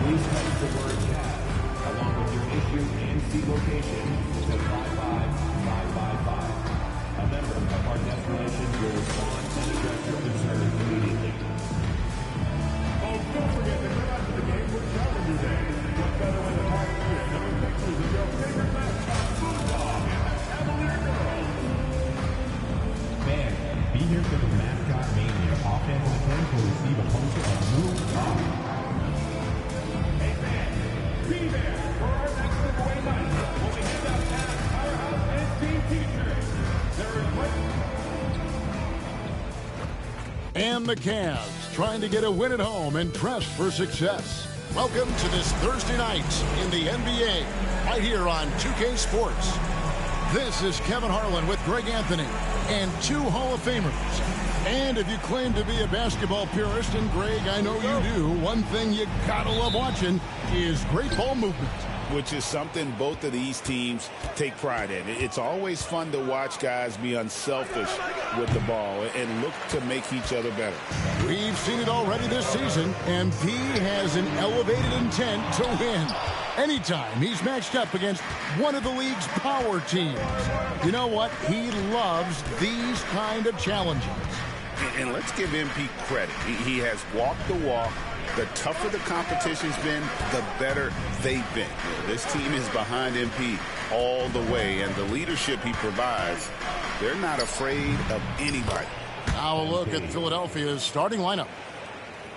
Please text the word CAV along with your issue and seat location to 55555. A member of our destination will respond and address your concern immediately. Oh, don't forget to come out to the game with Challenger Day. What better way to park than knowing pictures of your favorite mascot, Bulldog, and the Cavalier girls. Fans, be here for the Mascot Mania. Offensive fans will receive a poster of Bulldog. Hey fans, be there for our next giveaway night when we hand out Cavs Powerhouse and Team T-shirts. There is And the Cavs trying to get a win at home and dress for success. Welcome to this Thursday night in the NBA, right here on 2K Sports. This is Kevin Harlan with Greg Anthony and two Hall of Famers. And if you claim to be a basketball purist, and Greg, I know you do, one thing you gotta love watching is great ball movement. Which is something both of these teams take pride in. It's always fun to watch guys be unselfish with the ball and look to make each other better. We've seen it already this season. MP has an elevated intent to win. Anytime he's matched up against one of the league's power teams. You know what? He loves these kind of challenges. And let's give MP credit. He has walked the walk. The tougher the competition's been, the better they've been. This team is behind MP all the way, and the leadership he provides, they're not afraid of anybody. Now a look at Philadelphia's starting lineup.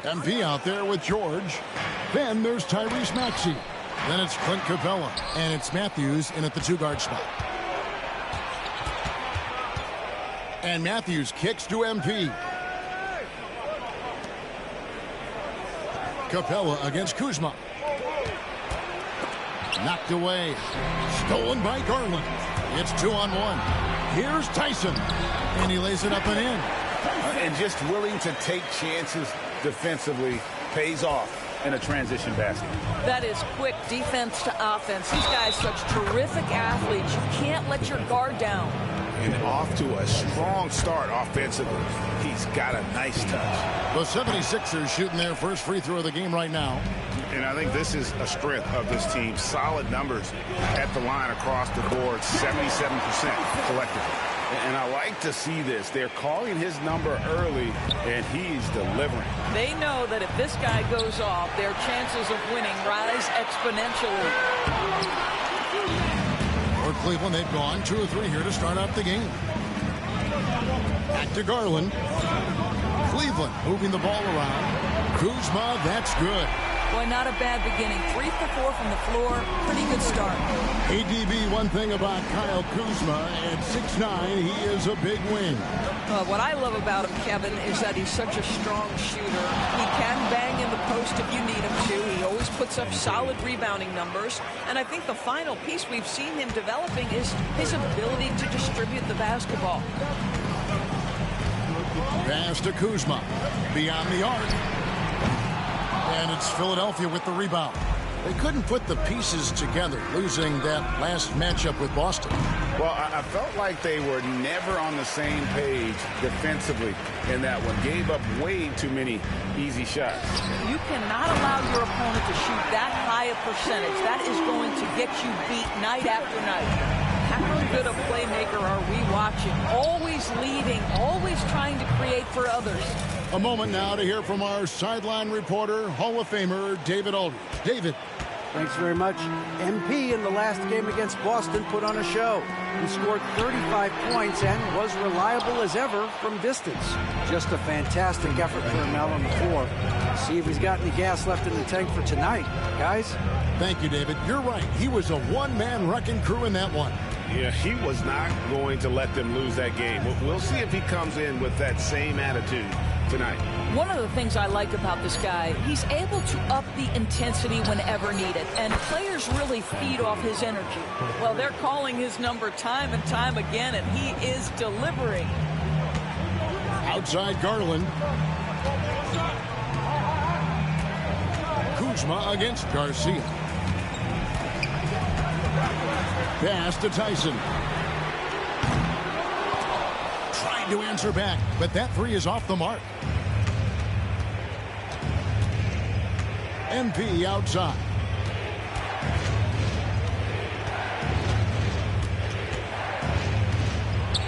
MP out there with George. Then there's Tyrese Maxey. Then it's Clint Capella. And it's Matthews in at the two-guard spot. And Matthews kicks to MP. Capella against Kuzma. Knocked away. Stolen by Garland. It's 2-on-1. Here's Tyson. And he lays it up and in. And just willing to take chances defensively pays off in a transition basket. That is quick defense to offense. These guys such terrific athletes. You can't let your guard down. And off to a strong start offensively. He's got a nice touch. The 76ers shooting their first free throw of the game right now. And I think this is a strength of this team. Solid numbers at the line across the board, 77% collectively. And I like to see this. They're calling his number early, and he's delivering. They know that if this guy goes off, their chances of winning rise exponentially. For Cleveland, they've gone 2 of 3 here to start off the game. Back to Garland. Cleveland moving the ball around. Kuzma, that's good. Boy, not a bad beginning. 3 for 4 from the floor. Pretty good start. ADB, one thing about Kyle Kuzma, at 6'9", he is a big wing. What I love about him, Kevin, is that he's such a strong shooter. He can bang in the post if you need him to. He always puts up solid rebounding numbers. And I think the final piece we've seen him developing is his ability to distribute the basketball. Pass to Kuzma. Beyond the arc. And it's Philadelphia with the rebound. They couldn't put the pieces together, losing that last matchup with Boston. Well, I felt like they were never on the same page defensively in that one. Gave up way too many easy shots. You cannot allow your opponent to shoot that high a percentage. That is going to get you beat night after night. How good a playmaker are we watching? Always leading, always trying to create for others. A moment now to hear from our sideline reporter, Hall of Famer David Aldridge. David. Thanks very much. MP in the last game against Boston put on a show. He scored 35 points and was reliable as ever from distance. Just a fantastic effort for him out on the floor. See if he's got any gas left in the tank for tonight, guys. Thank you, David. You're right. He was a one-man wrecking crew in that one. Yeah, he was not going to let them lose that game. We'll see if he comes in with that same attitude tonight. One of the things I like about this guy, he's able to up the intensity whenever needed, and players really feed off his energy. Well, they're calling his number time and time again, and he is delivering. Outside Garland. Kuzma against Garcia. Pass to Tyson. Trying to answer back, but that three is off the mark. MP outside.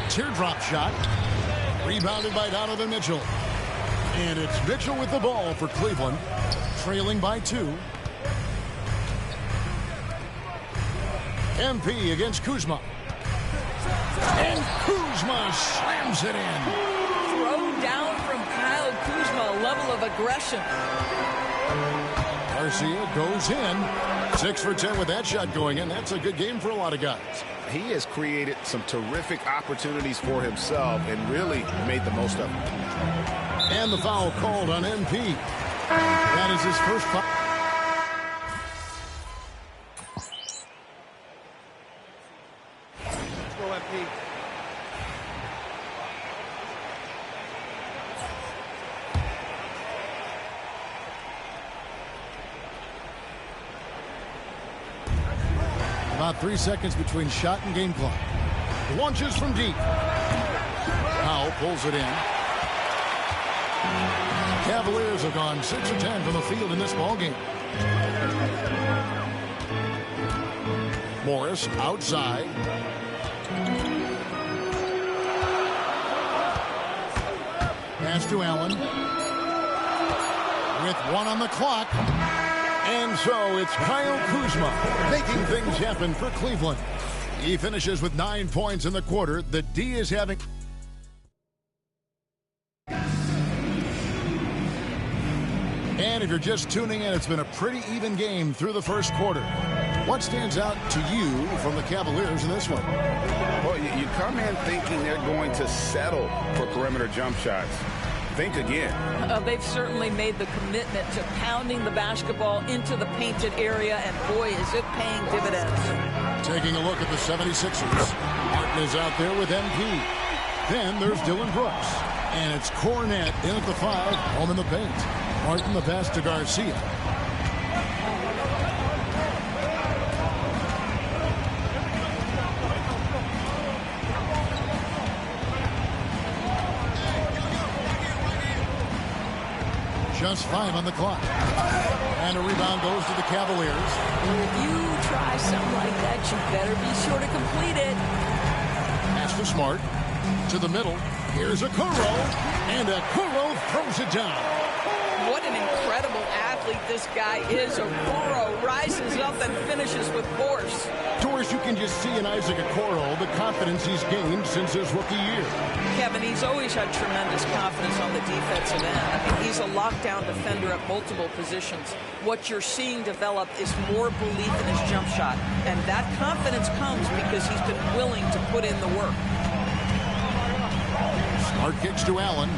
Teardrop shot. Rebounded by Donovan Mitchell. And it's Mitchell with the ball for Cleveland. Trailing by 2. MP against Kuzma. And Kuzma slams it in. Throw down from Kyle Kuzma, a level of aggression. Garcia goes in. 6 for 10 with that shot going in. That's a good game for a lot of guys. He has created some terrific opportunities for himself and really made the most of them. And the foul called on MP. That is his first foul. Let's go, MP. About 3 seconds between shot and game clock. Launches from deep. Powell pulls it in. Cavaliers have gone 6 of 10 from the field in this ballgame. Morris outside. Pass to Allen. With 1 on the clock. And so it's Kyle Kuzma making things happen for Cleveland. He finishes with 9 points in the quarter. The D is having... And if you're just tuning in, it's been a pretty even game through the first quarter. What stands out to you from the Cavaliers in this one? Well, you come in thinking they're going to settle for perimeter jump shots. Think again. They've certainly made the commitment to pounding the basketball into the painted area, and boy, is it paying dividends. Taking a look at the 76ers. Martin is out there with MP. Then there's Dylan Brooks. And it's Cornette in at the 5, home in the paint. Martin the pass to Garcia. Just 5 on the clock. And a rebound goes to the Cavaliers. If you try something like that, you better be sure to complete it. Pass to Smart. To the middle. Here's Okoro. And Okoro throws it down. What an incredible athlete this guy is. Okoro rises up and finishes with force. Doris, you can just see in Isaac Okoro the confidence he's gained since his rookie year. Kevin, he's always had tremendous confidence on the defensive end. I mean, he's a lockdown defender at multiple positions. What you're seeing develop is more belief in his jump shot. And that confidence comes because he's been willing to put in the work. Smart kicks to Allen.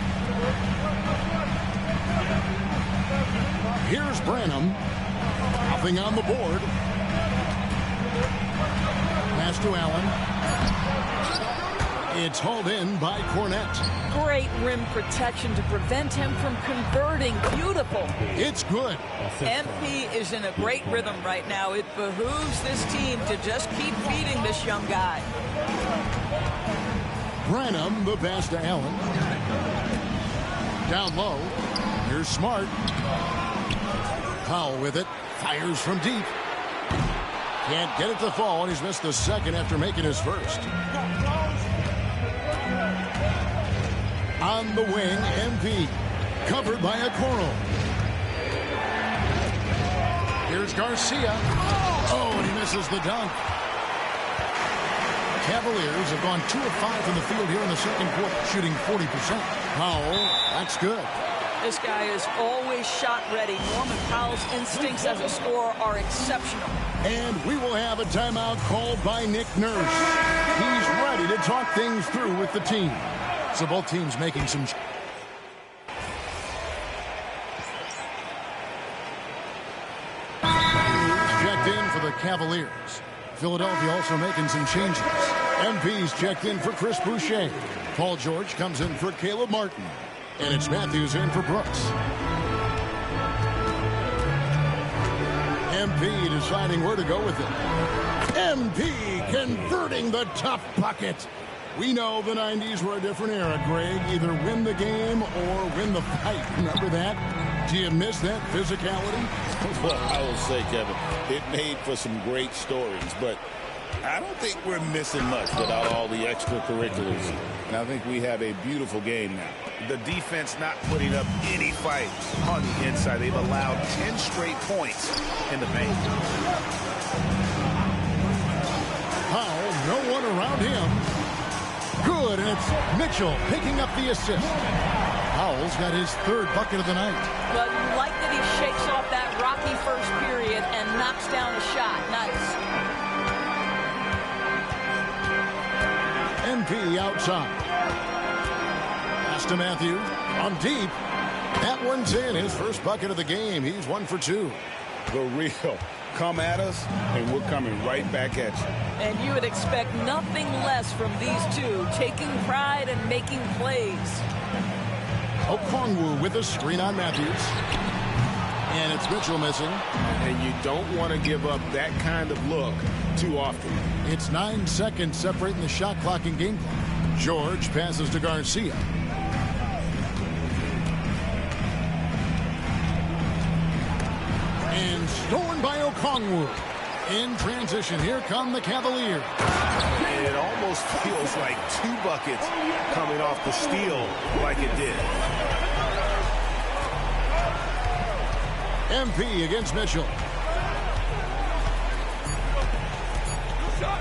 Here's Branham. Nothing on the board. Pass to Allen. It's hauled in by Cornette. Great rim protection to prevent him from converting. Beautiful. It's good. MP is in a great rhythm right now. It behooves this team to just keep feeding this young guy. Branham, the pass to Allen. Down low. Here's Smart. Powell with it. Fires from deep. Can't get it to fall, and he's missed the second after making his first. On the wing, MP. Covered by Okoro. Here's Garcia. Oh, and he misses the dunk. Cavaliers have gone 2 of 5 from the field here in the second quarter, shooting 40%. Powell, that's good. This guy is always shot ready. Norman Powell's instincts as a scorer are exceptional. And we will have a timeout called by Nick Nurse. He's ready to talk things through with the team. So both teams making some... Checked in for the Cavaliers. Philadelphia also making some changes. MP's checked in for Chris Boucher. Paul George comes in for Caleb Martin. And it's Matthews in for Brooks. MP deciding where to go with it. MP converting the tough bucket. We know the 90s were a different era, Greg. Either win the game or win the fight. Remember that? Do you miss that physicality? Well, I will say, Kevin, it made for some great stories, but I don't think we're missing much without all the extracurriculars. And I think we have a beautiful game now. The defense not putting up any fight on the inside. They've allowed 10 straight points in the paint. Powell, no one around him. Good, and it's Mitchell picking up the assist. Powell's got his third bucket of the night. Well, you like that he shakes off that rocky first period and knocks down a shot. Nice. MP outside. Pass to Matthews. On deep. That one's in. His first bucket of the game. He's 1 for 2. The real. Come at us, and we're coming right back at you. And you would expect nothing less from these two, taking pride and making plays. Okongwu with a screen on Matthews. And it's Mitchell missing. And you don't want to give up that kind of look too often. It's 9 seconds separating the shot clock and game clock. George passes to Garcia. And stolen by Okongwu. In transition, here come the Cavaliers. And it almost feels like 2 buckets coming off the steal like it did. MP against Mitchell.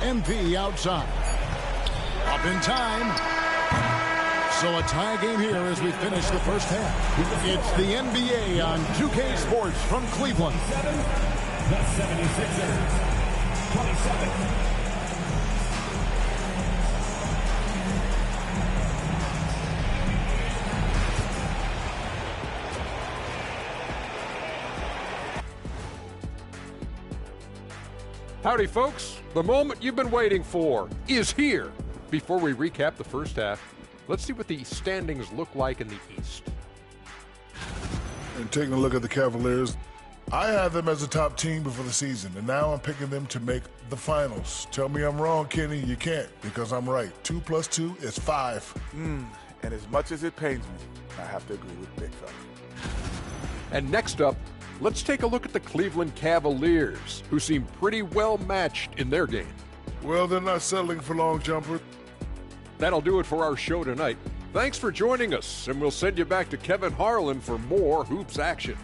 MP outside. Up in time. So a tie game here as we finish the first half. It's the NBA on 2K Sports from Cleveland. The 76ers, 27. Howdy, folks. The moment you've been waiting for is here. Before we recap the first half, let's see what the standings look like in the East. And taking a look at the Cavaliers, I had them as a top team before the season, and now I'm picking them to make the finals. Tell me I'm wrong, Kenny. You can't, because I'm right. 2 + 2 is 5. And as much as it pains me, I have to agree with Big Fella. And next up, let's take a look at the Cleveland Cavaliers, who seem pretty well matched in their game. Well, they're not settling for long jumpers. That'll do it for our show tonight. Thanks for joining us, and we'll send you back to Kevin Harlan for more hoops action.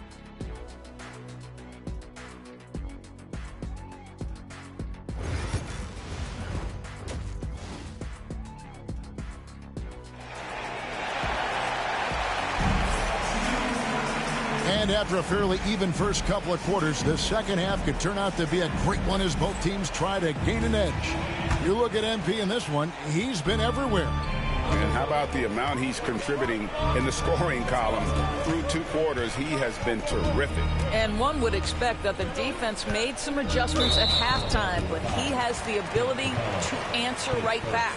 And after a fairly even first couple of quarters, the second half could turn out to be a great one as both teams try to gain an edge. You look at MP in this one, he's been everywhere. And how about the amount he's contributing in the scoring column through 2 quarters? He has been terrific. And one would expect that the defense made some adjustments at halftime, but he has the ability to answer right back.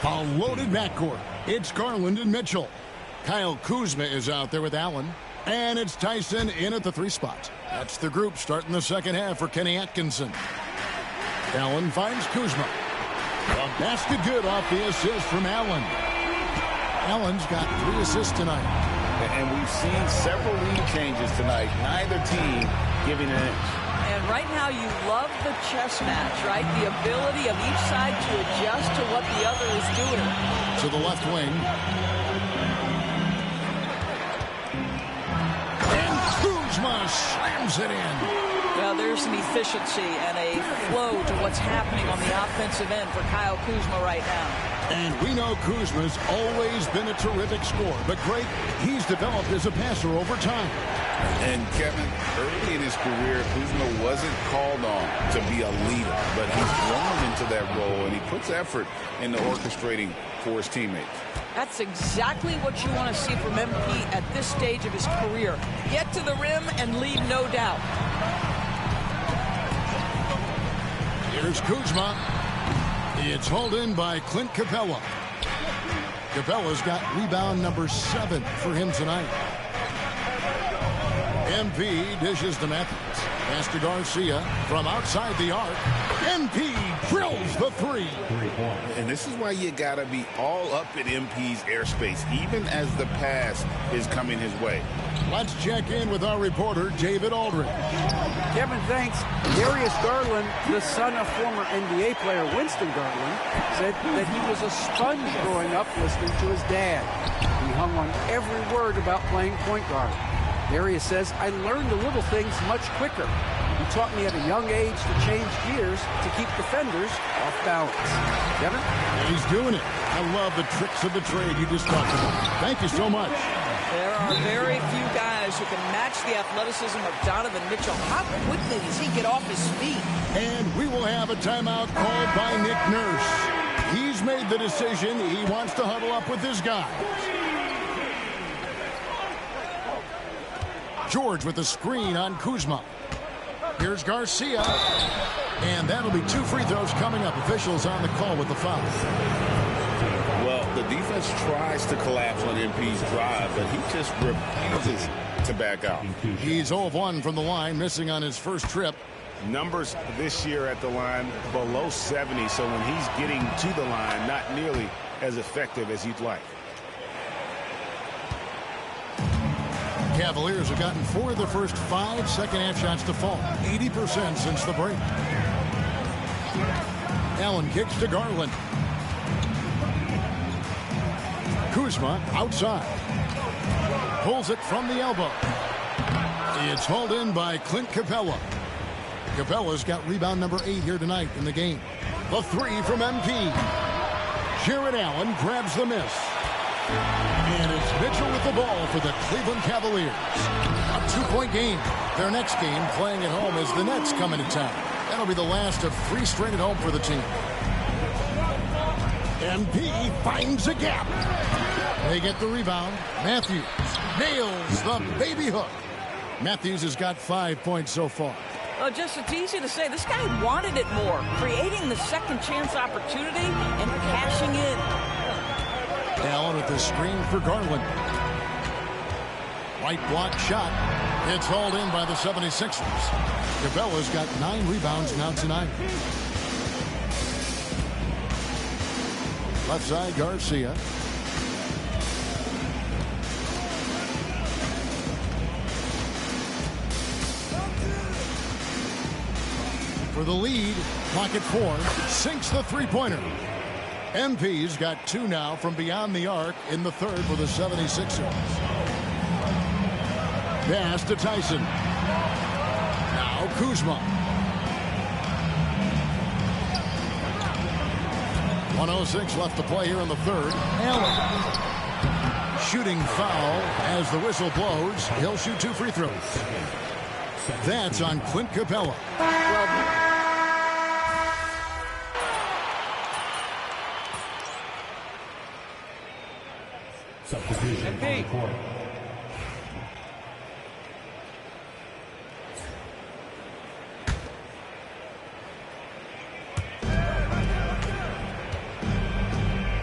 A loaded backcourt. It's Garland and Mitchell. Kyle Kuzma is out there with Allen. And it's Tyson in at the 3 spot. That's the group starting the second half for Kenny Atkinson. Allen finds Kuzma. A basket good off the assist from Allen. Allen's got 3 assists tonight. And we've seen several lead changes tonight. Neither team giving an inch. And right now you love the chess match, right? The ability of each side to adjust to what the other is doing. To the left wing. Kuzma slams it in. Well, there's an efficiency and a flow to what's happening on the offensive end for Kyle Kuzma right now. And we know Kuzma's always been a terrific scorer, but Greg, he's developed as a passer over time. And Kevin, early in his career, Kuzma wasn't called on to be a leader, but he's grown into that role, and he puts effort into orchestrating for his teammates. That's exactly what you want to see from MP at this stage of his career. Get to the rim and leave no doubt. Here's Kuzma. It's hauled in by Clint Capella. Capella's got rebound number 7 for him tonight. MP dishes to Matthews. Pass to Garcia from outside the arc. MP drills the three. And this is why you got to be all up in MP's airspace, even as the pass is coming his way. Let's check in with our reporter, David Aldridge. Kevin, thanks. Darius Garland, the son of former NBA player Winston Garland, said that he was a sponge growing up listening to his dad. He hung on every word about playing point guard. Darius says, I learned the little things much quicker. He taught me at a young age to change gears to keep defenders off balance. Kevin? He's doing it. I love the tricks of the trade you just talked about. Thank you so much. There are very few guys who can match the athleticism of Donovan Mitchell. How quickly does he get off his feet? And we will have a timeout called by Nick Nurse. He's made the decision. He wants to huddle up with his guys. George with the screen on Kuzma. Here's Garcia. And that'll be 2 free throws coming up. Officials on the call with the foul. Well, the defense tries to collapse on MP's drive, but he just refuses to back out. He's 0 of 1 from the line, missing on his first trip. Numbers this year at the line below 70, so when he's getting to the line, not nearly as effective as you'd like. Cavaliers have gotten 4 of the first 5 second-half shots to fall. 80% since the break. Allen kicks to Garland. Kuzma outside. Pulls it from the elbow. It's hauled in by Clint Capella. Capella's got rebound number 8 here tonight in the game. The 3 from MP. Jared Allen grabs the miss. And it's Mitchell with the ball for the Cleveland Cavaliers. A 2-point game. Their next game, playing at home, as the Nets come into town. That'll be the last of 3 straight at home for the team. MP finds a gap. They get the rebound. Matthews nails the baby hook. Matthews has got 5 points so far. Well, just it's easy to say. This guy wanted it more. Creating the second chance opportunity and cashing in. Allen with the screen for Garland. Right block shot. It's hauled in by the 76ers. Capella's got 9 rebounds now tonight. Left side, Garcia. For the lead, pocket 4, sinks the three-pointer. MP's got 2 now from beyond the arc in the third for the 76ers. Pass to Tyson. Now Kuzma. 1:06 left to play here in the third. Allen. Shooting foul as the whistle blows. He'll shoot 2 free throws. That's on Clint Capella. Substitution on the court.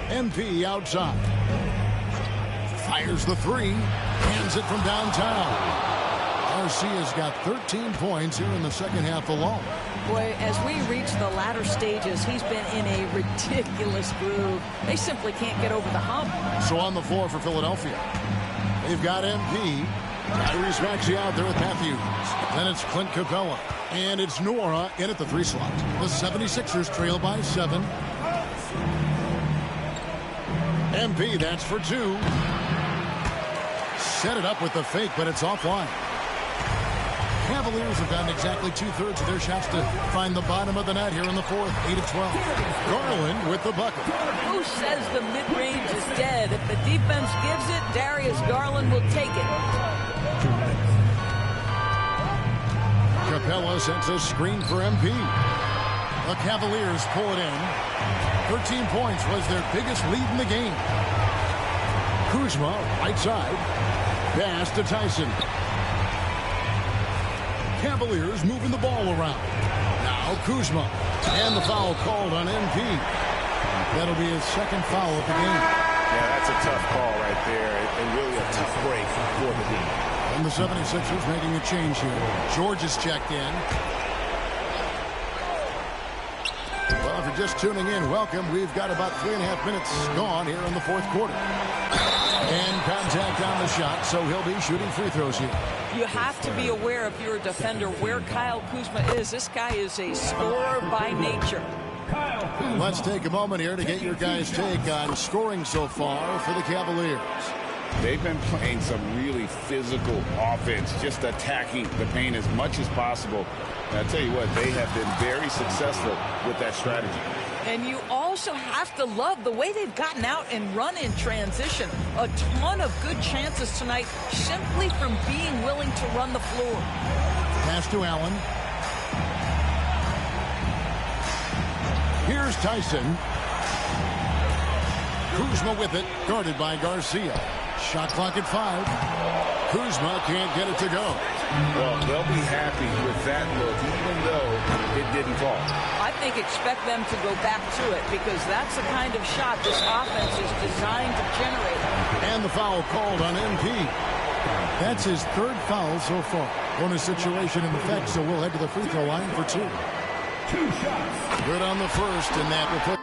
MP outside. Fires the 3. Hands it from downtown. Garcia's got 13 points here in the second half alone. Boy, as we reach the latter stages, he's been in a ridiculous groove. They simply can't get over the hump. So on the floor for Philadelphia, they've got MP. Tyrese Maxey out there with Matthews. Then it's Clint Capella. And it's Nora in at the 3 slot. The 76ers trail by 7. MP, that's for 2. Set it up with the fake, but it's offline. Cavaliers have gotten exactly 2/3 of their shots to find the bottom of the net here in the fourth. 8 of 12. Garland with the bucket. Who says the mid-range is dead? If the defense gives it, Darius Garland will take it. Capella sets a screen for MP. The Cavaliers pull it in. 13 points was their biggest lead in the game. Kuzma, right side. Pass to Tyson. Cavaliers moving the ball around. Now Kuzma. And the foul called on MP. That'll be his second foul of the game. Yeah, that's a tough call right there. And really a tough break for the team. And the 76ers making a change here. George is checked in. just tuning in, welcome. We've got about 3.5 minutes gone here in the fourth quarter. And contact on the shot, so he'll be shooting free throws here. You have to be aware, if you're a defender, where Kyle Kuzma is. This guy is a scorer by nature. Let's take a moment here to get your guys' take on scoring so far for the Cavaliers. They've been playing some really physical offense, just attacking the paint as much as possible. And I'll tell you what, they have been very successful with that strategy. And you also have to love the way they've gotten out and run in transition. A ton of good chances tonight simply from being willing to run the floor. Pass to Allen. Here's Tyson. Kuzma with it, guarded by Garcia. Shot clock at 5. Kuzma can't get it to go. Well, they'll be happy with that look, even though it didn't fall. I think expect them to go back to it, because that's the kind of shot this offense is designed to generate. And the foul called on MP. That's his 3rd foul so far. Bonus situation in effect, so we'll head to the free throw line for 2. Two shots. Good on the first, and that will put